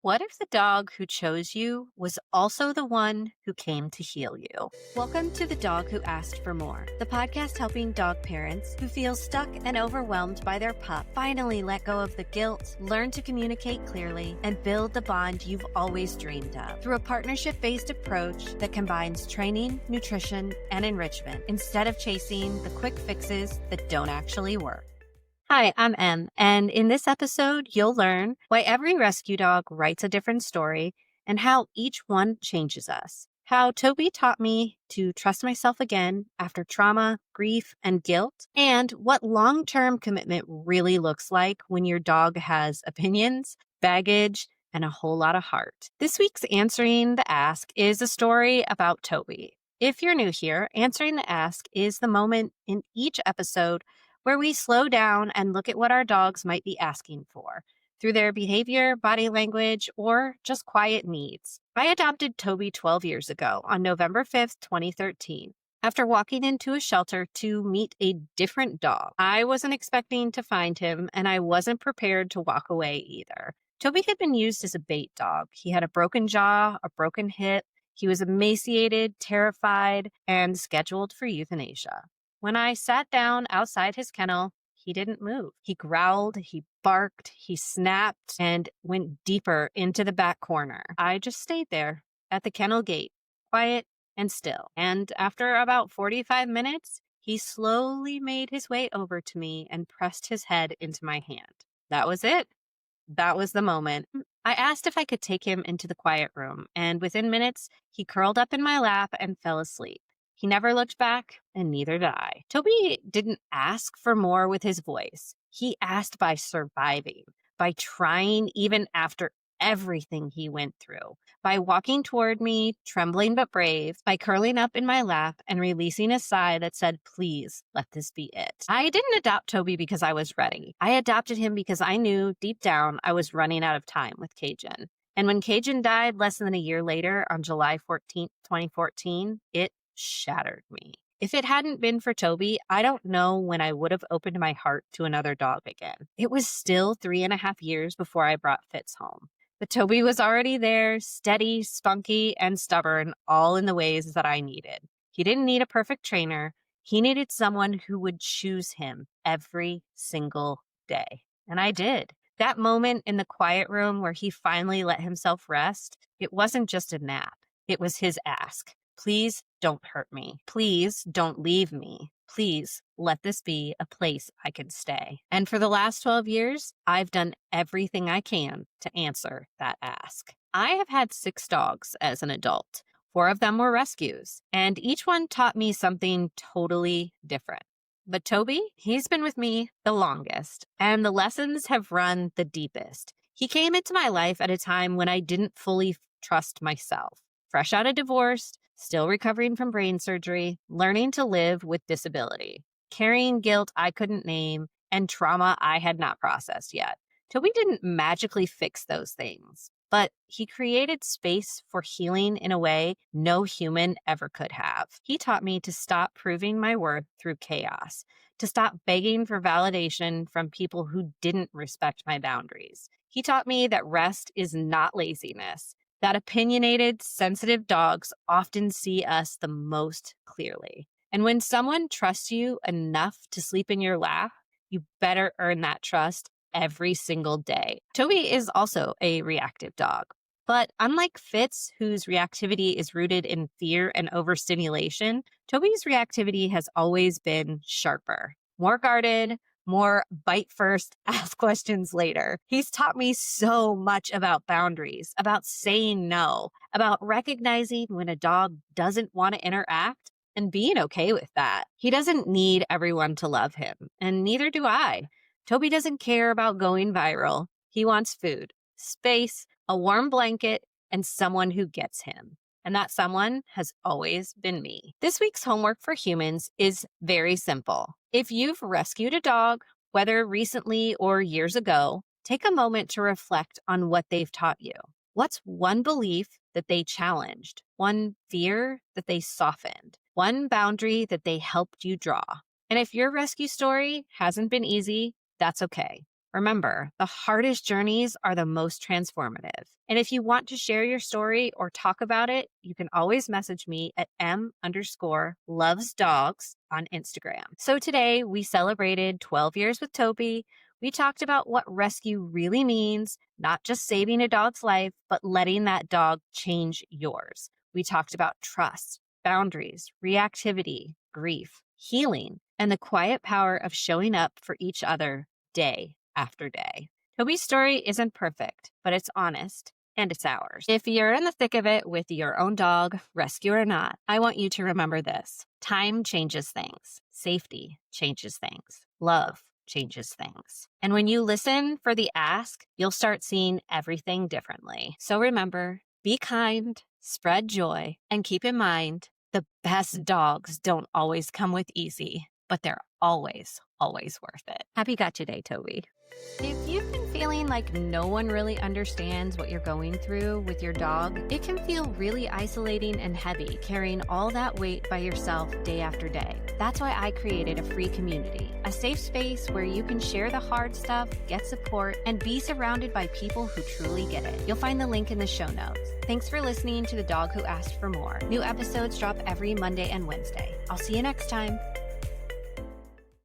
What if the dog who chose you was also the one who came to heal you? Welcome to The Dog Who Asked for More, the podcast helping dog parents who feel stuck and overwhelmed by their pup finally let go of the guilt, learn to communicate clearly, and build the bond you've always dreamed of through a partnership-based approach that combines training, nutrition, and enrichment instead of chasing the quick fixes that don't actually work. Hi, I'm Em, and in this episode, you'll learn why every rescue dog writes a different story and how each one changes us. How Toby taught me to trust myself again after trauma, grief, and guilt, and what long-term commitment really looks like when your dog has opinions, baggage, and a whole lot of heart. This week's Answering the Ask is a story about Toby. If you're new here, Answering the Ask is the moment in each episode where we slow down and look at what our dogs might be asking for through their behavior, body language, or just quiet needs. I adopted Toby 12 years ago on November 5th, 2013. After walking into a shelter to meet a different dog. I wasn't expecting to find him, and I wasn't prepared to walk away either. Toby had been used as a bait dog. He had a broken jaw, a broken hip. He was emaciated, terrified, and scheduled for euthanasia. When I sat down outside his kennel, he didn't move. He growled, he barked, he snapped, and went deeper into the back corner. I just stayed there at the kennel gate, quiet and still. And after about 45 minutes, he slowly made his way over to me and pressed his head into my hand. That was it. That was the moment. I asked if I could take him into the quiet room, and within minutes, he curled up in my lap and fell asleep. He never looked back, and neither did I. Toby didn't ask for more with his voice. He asked by surviving, by trying even after everything he went through, by walking toward me, trembling but brave, by curling up in my lap and releasing a sigh that said, "Please, let this be it." I didn't adopt Toby because I was ready. I adopted him because I knew deep down I was running out of time with Cajun. And when Cajun died less than a year later on July 14th, 2014, it shattered me. If it hadn't been for Toby, I don't know when I would have opened my heart to another dog again. It was still 3.5 years before I brought Fitz home. But Toby was already there, steady, spunky, and stubborn, all in the ways that I needed. He didn't need a perfect trainer. He needed someone who would choose him every single day. And I did. That moment in the quiet room where he finally let himself rest, it wasn't just a nap. It was his ask. Please don't hurt me. Please don't leave me. Please let this be a place I can stay. And for the last 12 years, I've done everything I can to answer that ask. I have had 6 dogs as an adult. 4 of them were rescues, and each one taught me something totally different. But Toby, he's been with me the longest, and the lessons have run the deepest. He came into my life at a time when I didn't fully trust myself. Fresh out of divorce, still recovering from brain surgery, learning to live with disability, carrying guilt I couldn't name, and trauma I had not processed yet. Toby didn't magically fix those things, but he created space for healing in a way no human ever could have. He taught me to stop proving my worth through chaos, to stop begging for validation from people who didn't respect my boundaries. He taught me that rest is not laziness, that opinionated, sensitive dogs often see us the most clearly. And when someone trusts you enough to sleep in your lap, you better earn that trust every single day. Toby is also a reactive dog. But unlike Fitz, whose reactivity is rooted in fear and overstimulation, Toby's reactivity has always been sharper, more guarded, more bite first, ask questions later. He's taught me so much about boundaries, about saying no, about recognizing when a dog doesn't want to interact and being okay with that. He doesn't need everyone to love him, and neither do I. Toby doesn't care about going viral. He wants food, space, a warm blanket, and someone who gets him. And that someone has always been me. This week's homework for humans is very simple. If you've rescued a dog, whether recently or years ago, take a moment to reflect on what they've taught you. What's one belief that they challenged? One fear that they softened? One boundary that they helped you draw? And if your rescue story hasn't been easy, that's okay. Remember, the hardest journeys are the most transformative. And if you want to share your story or talk about it, you can always message me at m_lovesdogs on Instagram. So today we celebrated 12 years with Toby. We talked about what rescue really means, not just saving a dog's life, but letting that dog change yours. We talked about trust, boundaries, reactivity, grief, healing, and the quiet power of showing up for each other day after day. Toby's story isn't perfect, but it's honest. And it's ours. If you're in the thick of it with your own dog, rescue or not, I want you to remember this. Time changes things. Safety changes things. Love changes things. And when you listen for the ask, you'll start seeing everything differently. So remember, be kind, spread joy, and keep in mind, the best dogs don't always come with easy, but they're always worth it. Happy Gotcha Day, Toby. If you've been feeling like no one really understands what you're going through with your dog, it can feel really isolating and heavy carrying all that weight by yourself day after day. That's why I created a free community, a safe space where you can share the hard stuff, get support, and be surrounded by people who truly get it. You'll find the link in the show notes. Thanks for listening to The Dog Who Asked for More. New episodes drop every Monday and Wednesday. I'll see you next time.